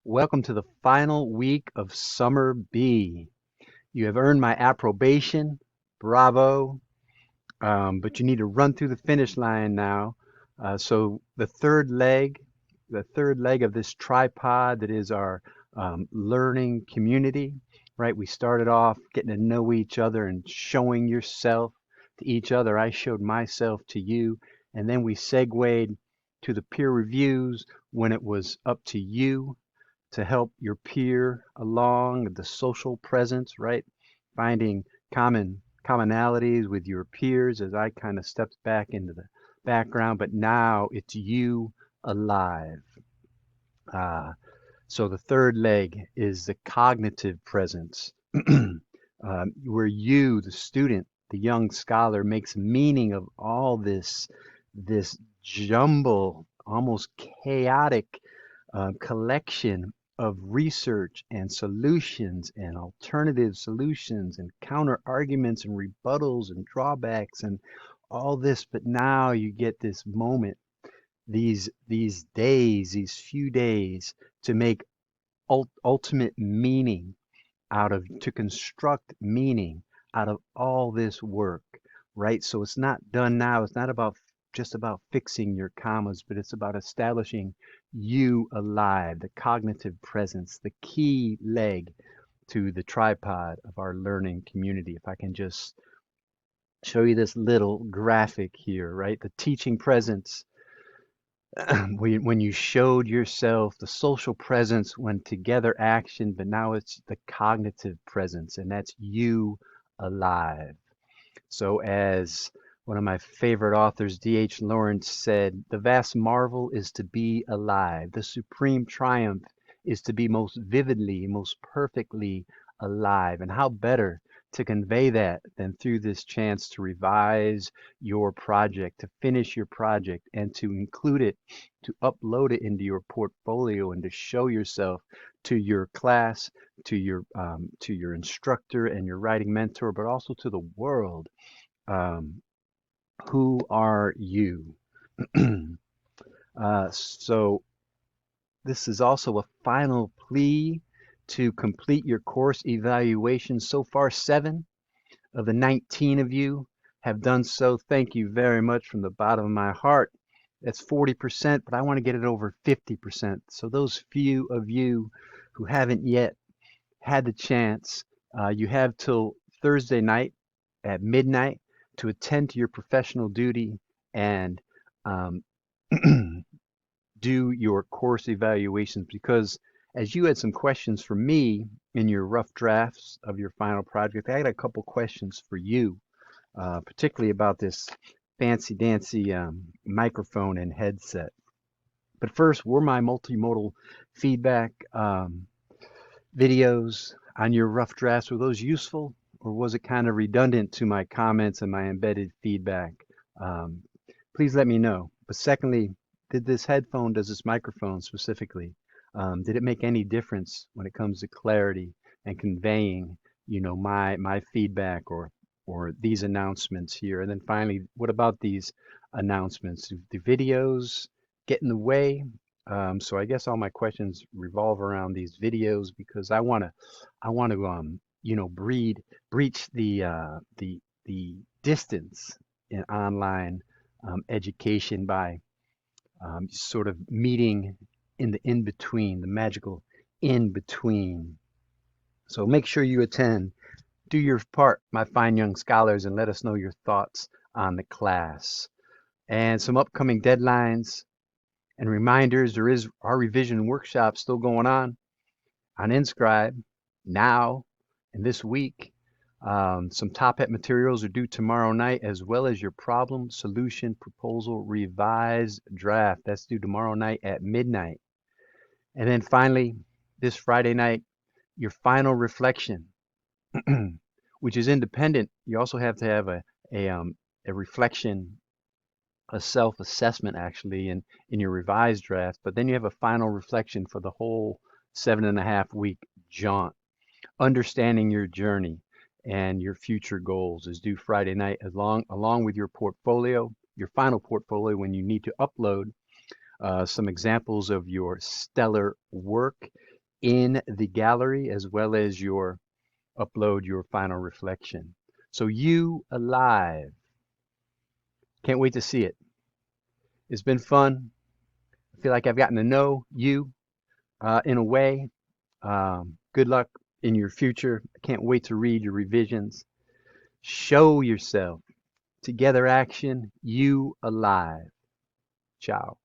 Welcome to the final week of Summer B. You have earned my approbation. Bravo. But you need to run through the finish line now. So the third leg of this tripod that is our learning community, right? We started off getting to know each other and showing yourself to each other. I showed myself to you, and then we segued to the peer reviews when it was up to you to help your peer along, the social presence, right? Finding commonalities with your peers as I kind of stepped back into the background, but now it's you alive. Uh, so the third leg is the cognitive presence, where you, the student, the young scholar, makes meaning of all this jumble, almost chaotic collection of research and solutions and alternative solutions and counter arguments and rebuttals and drawbacks and all this. But now you get this moment, these days, these few days to make ultimate meaning out of, to construct meaning out of all this work, right? So it's not done now. It's not about just about fixing your commas, but it's about establishing you alive, the cognitive presence, the key leg to the tripod of our learning community. If I can just show you this little graphic here, right? The teaching presence, when you showed yourself, the social presence when together action, but now it's the cognitive presence, and that's you alive. So, as one of my favorite authors, D.H. Lawrence, said, the vast marvel is to be alive. The supreme triumph is to be most vividly, most perfectly alive. And how better to convey that than through this chance to revise your project, to finish your project, and to include it, to upload it into your portfolio, and to show yourself to your class, to your instructor and your writing mentor, but also to the world. um, who are you? So this is also a final plea to complete your course evaluation. So far, 7 of the 19 of you have done so. Thank you very much from the bottom of my heart. That's 40%, but I want to get it over 50%. So those few of you who haven't yet had the chance, you have till Thursday night at midnight to attend to your professional duty and um, do your course evaluations, because as you had some questions for me in your rough drafts of your final project, I had a couple questions for you, particularly about this fancy dancy microphone and headset. But first, were my multimodal feedback videos on your rough drafts, were those useful, or was it kind of redundant to my comments and my embedded feedback? Um, Please let me know. But secondly, does this microphone specifically, did it make any difference when it comes to clarity and conveying, my feedback or these announcements here? And then finally, what about these announcements? Do the videos get in the way? So I guess all my questions revolve around these videos because I want to breach the distance in online education by sort of meeting in the in between, the magical in between. So make sure you attend. Do your part, my fine young scholars, and let us know your thoughts on the class. And some upcoming deadlines and reminders. There is our revision workshop still going on Inscribe now and this week. Some top hat materials are due tomorrow night, as well as your problem solution proposal revised draft. That's due tomorrow night at midnight. And then finally, this Friday night, your final reflection, which is independent. You also have to have a reflection, a self-assessment actually in your revised draft, but then you have a final reflection for the whole 7.5 week jaunt. Understanding your journey and your future goals is due Friday night, along with your portfolio, your final portfolio, when you need to upload some examples of your stellar work. in the gallery as well as your upload your final reflection. So you alive. Can't wait to see it. It's been fun. I feel like I've gotten to know you in a way. Good luck in your future. I can't wait to read your revisions. Show yourself. Together action. You alive. Ciao.